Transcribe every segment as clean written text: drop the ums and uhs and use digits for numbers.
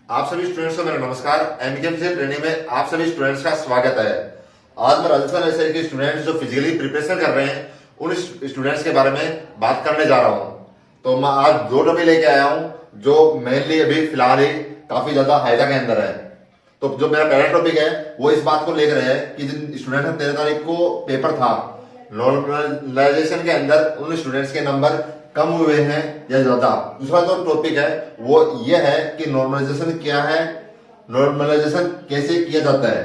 आप सभी स्टूडेंट्स को मेरा नमस्कार। एमकेएमसी ट्रेनिंग में आप सभी स्टूडेंट्स का स्वागत है। आज मैं राजस्थान एसआई के स्टूडेंट्स जो फिजिकली प्रिपरेशन कर रहे हैं उन स्टूडेंट्स के बारे में बात करने जा रहा हूं। तो मैं आज दो टॉपिक लेके आया हूं जो मेनली अभी फिलहाल ही काफी ज्यादा हाइला के अंदर है। तो जो मेरा पहला टॉपिक है वो इस बात को लेकर है कि जिन स्टूडेंट का 13 तारीख को पेपर था, नॉर्मलाइजेशन के अंदर उन स्टूडेंट्स के नंबर कम हुए हैं या ज्यादा। दूसरा जो टॉपिक है वो ये है कि नॉर्मलाइजेशन क्या है, नॉर्मलाइजेशन कैसे किया जाता है,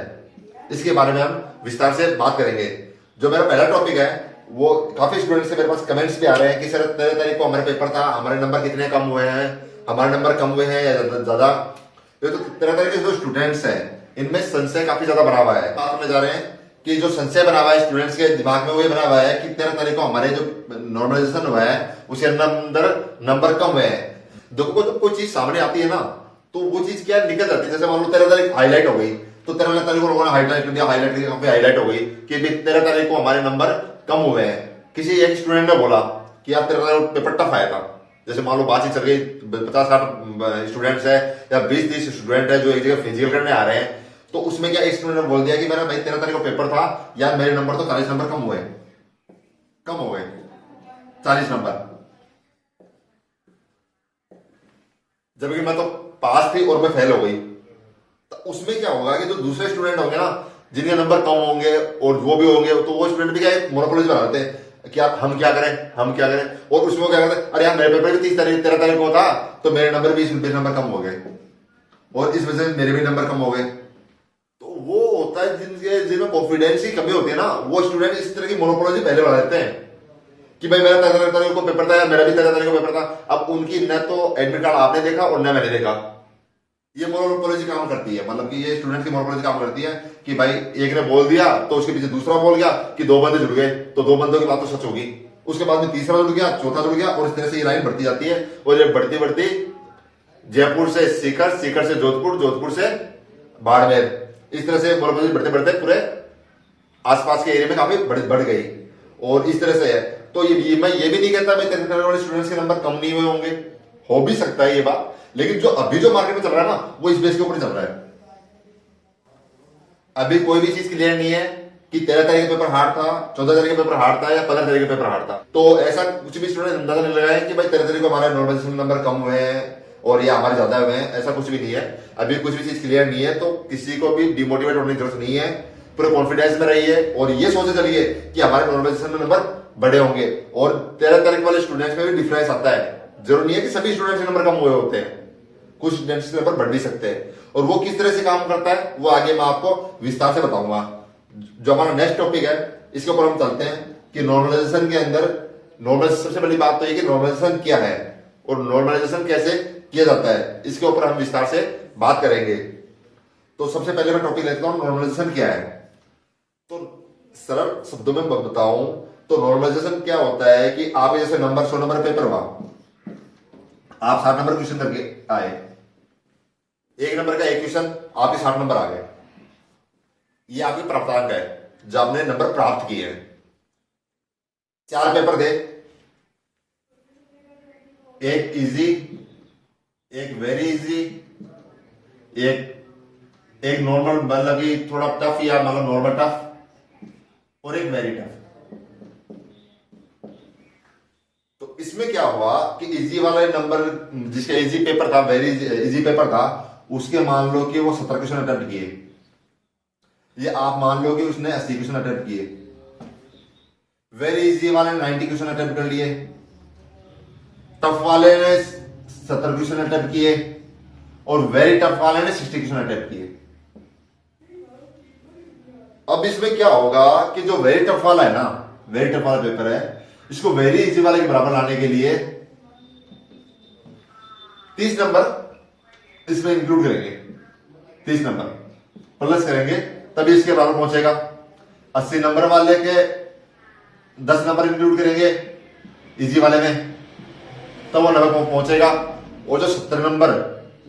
इसके बारे में हम विस्तार से बात करेंगे। जो मेरा पहला टॉपिक है वो काफी स्टूडेंट्स से मेरे पास कमेंट्स भी आ रहे हैं कि सर 13 तारीख को हमारा पेपर था, हमारे नंबर कितने कम हुए हैं, हमारे नंबर कम हुए हैं या ज्यादा। ये तो 13 तारीख के जो स्टूडेंट्स हैं इनमें संशय काफी ज्यादा बना हुआ है। बात में जा रहे हैं कि जो संशय बना हुआ है स्टूडेंट्स के दिमाग में वो ये बना हुआ है कि 13 तारीख को हमारे जो नॉर्मलाइजेशन हुआ है उसके अंदर नंबर कम हुए हैं। देखो जब कोई चीज सामने आती है ना तो वो चीज क्या निकल जाती है। जैसे मान लो 13 तारीख हाईलाइट हो गई तो 13 तारीख को लोगों ने हाईलाइट कर दिया, हाईलाइट करके काफी हाईलाइट हो गई कि 13 तारीख को हमारे नंबर कम हुए हैं। किसी एक स्टूडेंट ने बोला कि यार 13 तारीख को पेपर टफ आया था। जैसे मान लो बातचीत चल गई, 50-60 स्टूडेंट्स है या 20-30 स्टूडेंट है जो एक जगह फिजिकल करने आ रहे हैं, तो उसमें क्या एक स्टूडेंट ने बोल दिया कि मेरा भाई 13 तारीख को पेपर था यार, मेरे नंबर तो 40 नंबर कम हो गए 40 नंबर, जबकि मैं तो पास थी और मैं फेल हो गई। तो उसमें क्या होगा कि जो दूसरे स्टूडेंट होंगे ना जिनके नंबर कम होंगे और वो भी होंगे, तो वो स्टूडेंट भी क्या मोनोपोलिज बनाते हैं कि आप हम क्या करें। और उसमें वो क्या करते हैं, अरे यार मेरे पेपर भी 13 तारीख को था तो मेरे नंबर भी 20 नंबर कम हो गए और इस वजह से मेरे भी नंबर कम हो गए। तो वो होता है जिनमें कॉन्फिडेंस की कमी होती है ना, वो स्टूडेंट इस तरह की मोनोपोलॉजी पहले बढ़ा देते हैं कि भाई मेरा 13 तारीख को पेपर था या मेरा भी 13 तारीख को पेपर था। अब उनकी न तो एडमिट कार्ड आपने देखा और न मैंने देखा। ये मोनोपोलॉजी काम करती है, मतलब कि ये स्टूडेंट की मोनोपोलॉजी काम करती है कि भाई एक ने बोल दिया तो उसके पीछे दूसरा बोल गया कि दो बंदे जुड़ गए तो दो बंदों की बात तो सच होगी, उसके बाद में तीसरा जुड़ गया, चौथा जुड़ गया और इस तरह से ये लाइन बढ़ती जाती है। और ये बढ़ती बढ़ती जयपुर से सीकर, सीकर से जोधपुर, जोधपुर से बाड़मेर, इस तरह से मोनोपोलॉजी बढ़ते बढ़ते पूरे आसपास के एरिया में काफी बढ़ गई और इस तरह से है। तो मैं ये भी नहीं कहता भाई 13 वाले स्टूडेंट्स के नंबर कम नहीं हुए होंगे, हो भी सकता है ये बात, लेकिन जो अभी जो मार्केट में चल रहा है ना वो इस बेस के ऊपर चल रहा है। अभी कोई भी चीज क्लियर नहीं है कि 13 तारीख का पेपर हार्ड था, 14 तारीख का पेपर हार्ड था या 15 तारीख का पेपर हार्ड था। तो ऐसा कुछ भी स्टूडेंट अंदाजा नहीं लगाया कि भाई 13 तारीख को हमारे नॉर्मलाइजेशन नंबर कम हुए हैं और ये हमारे ज्यादा हुए हैं, ऐसा कुछ भी नहीं है। अभी कुछ भी चीज क्लियर नहीं है तो किसी को भी डिमोटिवेट होने की जरूरत नहीं है। पूरे कॉन्फिडेंस में रहिए और ये सोचे चलिए कि हमारे नॉर्मलाइजेशन में नंबर बड़े होंगे। और 13 तारीख वाले स्टूडेंट्स में भी डिफरेंस आता है, जरूरी नहीं है कि सभी स्टूडेंट्स के नंबर कम हुए होते हैं, कुछ स्टूडेंट्स के नंबर बढ़ भी सकते हैं। और वो किस तरह से काम करता है वो आगे मैं आपको विस्तार से बताऊंगा। जो हमारा नेक्स्ट टॉपिक है इसके ऊपर हम चलते हैं कि नॉर्मलाइजेशन के अंदर सबसे बड़ी बात तो ये कि नॉर्मलाइजेशन क्या है और नॉर्मलाइजेशन कैसे किया जाता है, इसके ऊपर हम विस्तार से बात करेंगे। तो सबसे पहले मैं टॉपिक लेता हूं नॉर्मलाइजेशन क्या है। तो सरल शब्दों में बताऊं तो नॉर्मलाइजेशन क्या होता है कि आप जैसे नंबर 100 नंबर पेपर हुआ, आप 60 नंबर क्वेश्चन करके आए, एक नंबर का एक क्वेश्चन आपके 60 नंबर आ गए, ये आपके प्राप्तांक है जो आपने नंबर प्राप्त किए हैं। 4 पेपर थे, एक इजी, एक वेरी इजी, एक नॉर्मल मतलब कि थोड़ा टफ या मतलब नॉर्मल टफ और एक वेरी टफ। तो इसमें क्या हुआ कि इजी वाला नंबर जिसका इजी पेपर था, वेरी इजी पेपर था, उसके मान लो कि वो 70 क्वेश्चन अटेम्प्ट किए, ये आप मान लो कि उसने 80 क्वेश्चन अटेम्प्ट किए। वेरी इजी वाले ने 90 क्वेश्चन अटेम्प्ट कर लिए, टफ वाले ने 70 क्वेश्चन अटेम्प्ट किए और वेरी टफ वाले ने 60 क्वेश्चन अटेम्प्ट किए। अब इसमें क्या होगा कि जो वेरी टफ वाला है ना, वेरी टफ वाला पेपर है, इसको वेरी इजी वाले के बराबर लाने के लिए 30 नंबर इसमें इंक्लूड करेंगे, 30 नंबर प्लस करेंगे तभी इसके बराबर पहुंचेगा। 80 नंबर वाले के 10 नंबर इंक्लूड करेंगे इजी वाले में तब वो नंबर पहुंचेगा। और जो 70 नंबर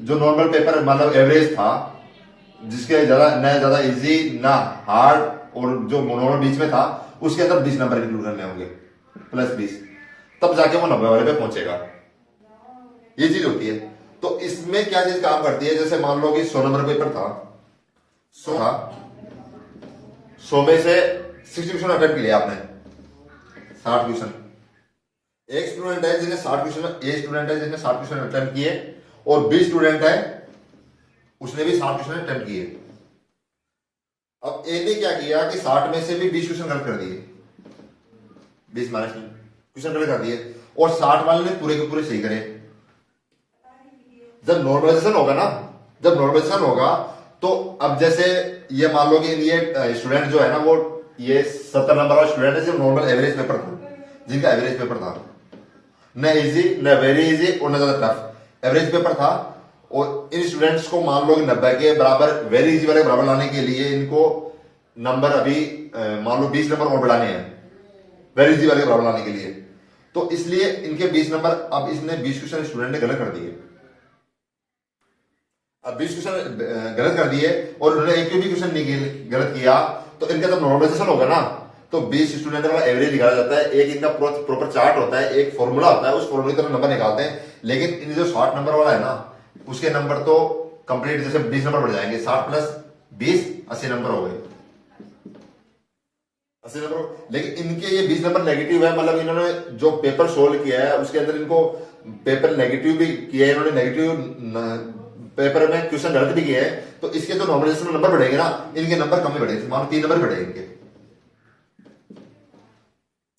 जो नॉर्मल पेपर मतलब एवरेज था, जिसके ज्यादा इजी ना हार्ड और जो नॉर्मल बीच में था, उसके अंदर 20 नंबर इंक्लूड करने होंगे प्लस 20, तब जाके वो 90 वाले पे पहुंचेगा। ये चीज होती है। तो तो इसमें क्या चीज काम करती है, जैसे मान लो कि 100 नंबर पेपर था, 100 में से 60 क्वेश्चन अटेम्प्ट किया आपने, 60 क्वेश्चन। एक स्टूडेंट है जिसने 60 क्वेश्चन, एक स्टूडेंट है जिसने 60 क्वेश्चन अटेम्प्ट किए, और 20 स्टूडेंट है उसने भी 60 क्वेश्चन अटेम्प्ट किए। अब ए ने क्या किया कि 60 में से भी 20 क्वेश्चन गलत कर दिए, 20 माइनस क्वेश्चन गलत कर दिए, और 60 वाले ने पूरे के पूरे सही करे। जब नॉर्मलाइजेशन होगा ना, जब नॉर्मलाइजेशन होगा तो अब जैसे ये मान लो कि ये स्टूडेंट जो है ना, वो ये 70 नंबर वाला स्टूडेंट है जो नॉर्मल एवरेज पेपर था, जिनका एवरेज पेपर था, न इजी न वेरी इजी और न ज्यादा टफ, एवरेज पेपर था। और इन स्टूडेंट्स को मान लो कि 90 के बराबर वेरी इजी वाले बराबर लाने के लिए इनको नंबर अभी मान लो 20 नंबर और बढ़ाने हैं वेरी इजी वाले बराबर लाने के लिए। तो इसलिए इनके 20 नंबर, अब इसने 20 क्वेश्चन स्टूडेंट ने गलत कर दिए। अब 20 क्वेश्चन गलत कर दिए और उन्होंने एक भी क्वेश्चन नहीं गलत किया, तो इनका जब नॉर्मलाइजेशन होगा ना, तो 20 स्टूडेंट का एवरेज निकाला जाता है। एक इनका प्रॉपर चार्ट होता है, एक फॉर्मूला होता है, उस फॉर्मूले की तरह नंबर निकालते हैं। लेकिन इन जो 60 नंबर वाला है ना, उसके नंबर तो कंप्लीट जैसे 20 नंबर बढ़ जाएंगे, 60 प्लस 20 80 नंबर हो गए, 80 नंबर। लेकिन इनके ये 20 नंबर नेगेटिव है, मतलब इन्होंने जो पेपर सोल्व किया है उसके अंदर इनको पेपर नेगेटिव भी किया है, इन्होंने नेगेटिव पेपर में क्वेश्चन गलत भी किए हैं। तो इसके जो नॉर्मलाइजेशन नंबर बढ़ेंगे ना, इनके नंबर कम ही बढ़ेंगे, मानो 3 नंबर बढ़ेंगे इनके,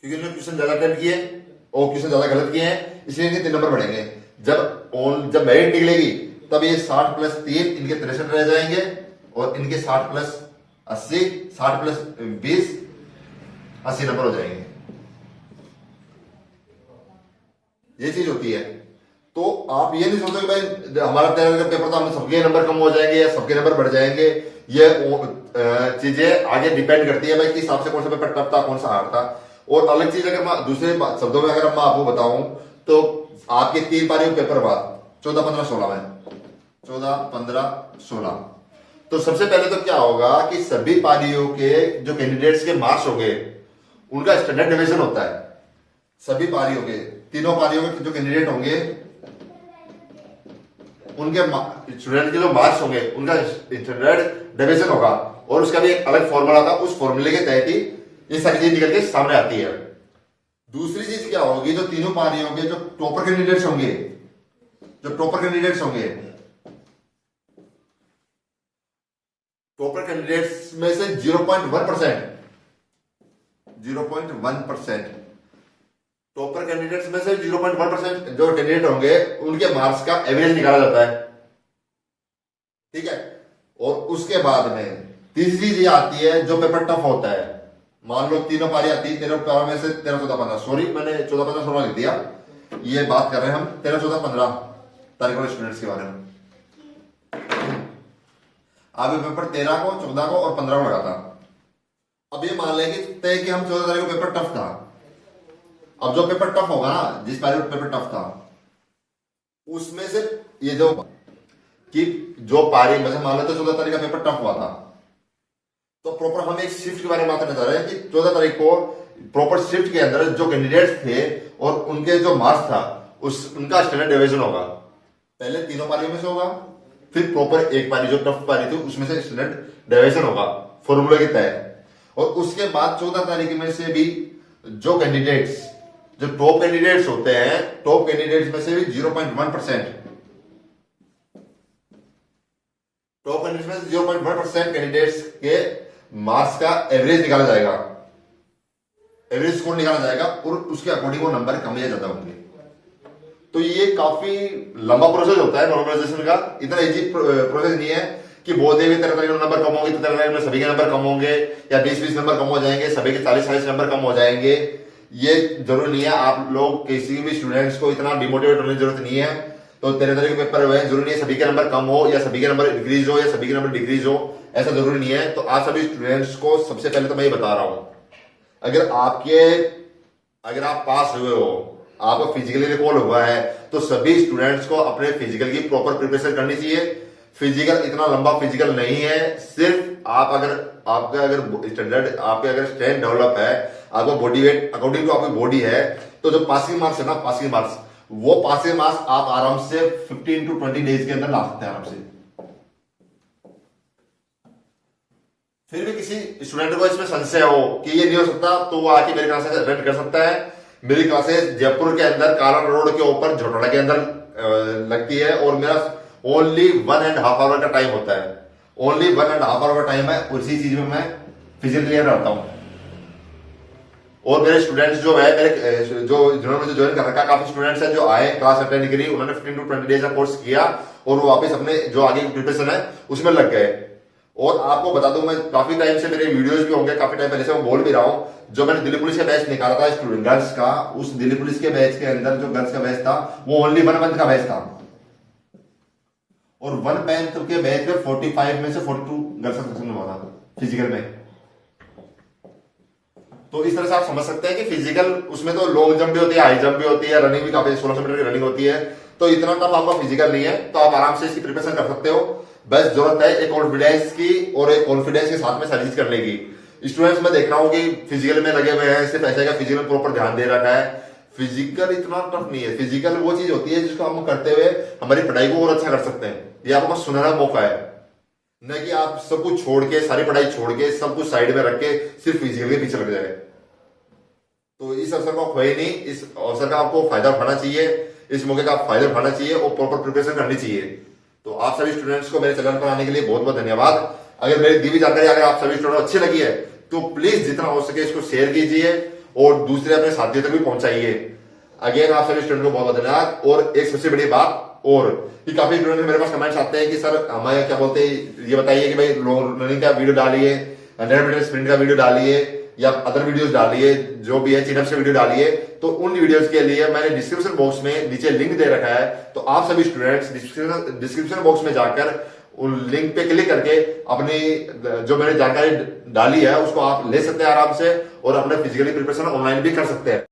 क्योंकि इन्होंने क्वेश्चन ज्यादा अटेम्प्ट किए और क्वेश्चन ज्यादा गलत किए हैं, इसलिए इनके 3 नंबर बढ़ेंगे। जब मेरिट निकलेगी तब ये 60 प्लस 3 इनके 63 रह जाएंगे, और इनके 60 प्लस 80, 60 प्लस 20 80 नंबर हो जाएंगे। ये चीज होती है। तो आप ये नहीं सोचो कि भाई हमारा 13 का पेपर था, हम सबके नंबर कम हो जाएंगे या सबके नंबर बढ़ जाएंगे। ये चीजें आगे डिपेंड करती है भाई किस हिसाब से कौन सा पेपर टफ था, कौन सा हार्ड था। और अलग चीज अगर मैं दूसरे शब्दों में अगर मैं आपको बताऊं, तो आपके 3 पारियों पेपर बाद 14, 15, 16 में 14, 15, 16, तो सबसे पहले तो क्या होगा कि सभी पारियों के जो कैंडिडेट्स के मार्क्स होंगे उनका स्टैंडर्ड डिवीजन होता है। सभी पारियों के, तीनों पारियों के जो कैंडिडेट होंगे उनके स्टूडेंट के जो मार्क्स होंगे उनका स्टैंडर्ड डिवीजन होगा, और उसका भी एक अलग फॉर्मूला था, उस फॉर्मूले के तहत ही ये सारी चीज निकल के सामने आती है। दूसरी चीज क्या होगी, जो तीनों पारियों के जो टॉपर कैंडिडेट्स होंगे, टॉपर कैंडिडेट्स में से 0.1% टॉपर कैंडिडेट्स में से 0.1% जो कैंडिडेट होंगे उनके मार्क्स का एवरेज निकाला जाता है, ठीक है। और उसके बाद में तीसरी चीज आती है जो पेपर टफ होता है। मान लो तीनों पारी आती है, 13 पारी में से 13, 14, 15, सॉरी मैंने 14, 15, 16 लिख दिया, ये बात कर रहे हैं हम 13, 14, 15 तारीख वाले स्टूडेंट्स के बारे में। आप ये पेपर 13 को, 14 को और 15 को लगा था। अब ये मान लेंगे तय कि हम 14 तारीख को पेपर टफ था। अब जो पेपर टफ होगा ना, जिस पारी में पेपर टफ था, उसमें से ये जो कि जो पारी में से मान लेते 14 तारीख का पेपर टफ हुआ था, तो प्रॉपर हम एक शिफ्ट के बारे में बात करना चाह रहे हैं कि 14 तारीख को प्रॉपर शिफ्ट के अंदर जो कैंडिडेट्स थे और उनके जो मार्क्स था उनका स्टैंडर्ड डिवीजन होगा। पहले तीनों पारियों में से होगा, फिर प्रॉपर एक पारी जो टफ पारी थी उसमें से स्टैंडर्ड डिवीजन होगा फॉर्मूले के तहत। और उसके बाद 14 तारीख में से भी जो कैंडिडेट्स, जो टॉप कैंडिडेट्स होते हैं, टॉप कैंडिडेट्स में से भी 0.1% टॉप कैंडिडेट्स में 0.1% कैंडिडेट्स के मार्क्स का एवरेज निकाला जाएगा, एवरेज स्कोर निकाला जाएगा, और उसके अकॉर्डिंग वो नंबर कम या ज्यादा होंगे। तो ये काफी लंबा प्रोसेस होता है नॉर्मलाइजेशन का, इतना इजी प्रोसेस नहीं है कि बोल देंगे 13 तारीख में नंबर कम होंगे तो 13 तारीख में सभी के नंबर कम होंगे, या 20-20 नंबर कम हो जाएंगे, सभी के 40-40 नंबर कम हो जाएंगे। ये जरूरी नहीं है। आप लोग किसी भी स्टूडेंट्स को इतना डिमोटिवेट होने की जरूरत नहीं है। तो 13 तारीख के पेपर हुए, जरूरी नहीं है सभी के नंबर कम हो या सभी के नंबर इंक्रीज हो या सभी के नंबर डिक्रीज हो, ऐसा जरूरी नहीं है। तो आप सभी स्टूडेंट्स को सबसे पहले तो मैं ये बता रहा हूं, अगर आप पास हुए हो, आपको फिजिकली रिकॉल हुआ है, तो सभी स्टूडेंट्स को अपने फिजिकल की प्रॉपर प्रिपरेशन करनी चाहिए। फिजिकल इतना लंबा फिजिकल नहीं है, सिर्फ आप अगर स्टैंडर्ड, आपके अगर स्ट्रेंथ डेवलप है, आपका बॉडी वेट अकॉर्डिंग टू आपकी बॉडी है, तो जो पासिंग मार्क्स है ना, पासिंग मार्क्स वो पासिंग मार्क्स आप आराम से 15 to 20 डेज के अंदर ला सकते हैं आराम से। फिर भी किसी स्टूडेंट को इसमें संशय हो कि ये नहीं हो सकता, तो वो आके मेरी क्लासेस अटेंड कर सकता है। मेरी क्लासेस जयपुर के अंदर काला रोड के ऊपर झोटड़ा के अंदर लगती है, और मेरा ओनली 1.5 आवर का टाइम होता है। ओनली 1.5 आवर का टाइम है, उसी चीज में मैं फिजिकल क्लियर रहता हूँ। और मेरे स्टूडेंट्स जो है, मेरे जिन्होंने मुझे ज्वाइन कर रखा, काफी स्टूडेंट्स हैं जो आए क्लास अटेंड करी, उन्होंने 15 to 20 डेज का कोर्स किया और वो वापस अपने जो आगे की प्रिपरेशन है उसमें लग गए। और आपको बता दूं, मैं काफी टाइम से मेरे वीडियोस भी होंगे, काफी टाइम पहले से मैं बोल भी रहा हूं, जो मैंने दिल्ली पुलिस का बैच निकाला था स्टूडेंट गर्ल्स का, उस दिल्ली पुलिस के बैच के अंदर जो गर्ल्स का बैच था वो ओनली 1 मंथ का बैच था, और 1 मंथ के बैच में 45 में से 42 गर्ल्स का सिलेक्शन हुआ था फिजिकल में। तो इस तरह से आप समझ सकते हैं कि फिजिकल उसमें तो लॉन्ग जंप भी होती है, हाई जंप भी होती है, रनिंग भी काफी 1600 मीटर की रनिंग होती है। तो इतना टफ आपका फिजिकल नहीं है, तो आप आराम से इसकी प्रिपरेशन कर सकते हो। बस जरूरत है एक कॉन्फिडेंस की, और एक कॉन्फिडेंस के साथ में सारी चीज करने की। स्टूडेंट्स में देख रहा हूँ कि फिजिकल में लगे हुए हैं, सिर्फ ऐसा का फिजिकल प्रॉपर ध्यान दे रखा है। फिजिकल इतना टफ नहीं है। फिजिकल वो चीज होती है जिसको हम करते हुए हमारी पढ़ाई को और अच्छा कर सकते हैं। ये आपका सुनहरा मौका है, न कि आप सब कुछ छोड़ के, सारी पढ़ाई छोड़ के, सब कुछ साइड में रख के सिर्फ फिजिकल के पीछे लग जाए। तो इस अवसर को खोए नहीं, इस अवसर का आपको फायदा उठाना चाहिए, इस मौके का आप फायदा उठाना चाहिए और प्रॉपर प्रिपरेशन करनी चाहिए। तो आप सभी स्टूडेंट्स को मेरे चैनल पर आने के लिए बहुत बहुत धन्यवाद। अगर मेरी दी हुई जानकारी अगर आप सभी स्टूडेंट अच्छी लगी है तो प्लीज जितना हो सके इसको शेयर कीजिए और दूसरे अपने साथियों तक भी पहुंचाइए। अगेन आप सभी स्टूडेंट को बहुत बहुत धन्यवाद। और एक सबसे बड़ी बात और कि काफी स्टूडेंट मेरे पास कमेंट्स आते हैं कि सर हमें क्या बोलते हैं, ये बताइए कि भाई लॉन्ग रनिंग का वीडियो डालिए, 100 मीटर स्प्रिंट का वीडियो डालिए या अदर वीडियोस डालिए, जो भी है चिनअप्स के वीडियो डालिए। तो उन वीडियोस के लिए मैंने डिस्क्रिप्शन बॉक्स में नीचे लिंक दे रखा है, तो आप सभी स्टूडेंट्स डिस्क्रिप्शन बॉक्स में जाकर उन लिंक पे क्लिक करके अपनी जो मैंने जानकारी डाली है उसको आप ले सकते हैं आराम से, और अपने फिजिकली प्रिपरेशन ऑनलाइन भी कर सकते हैं।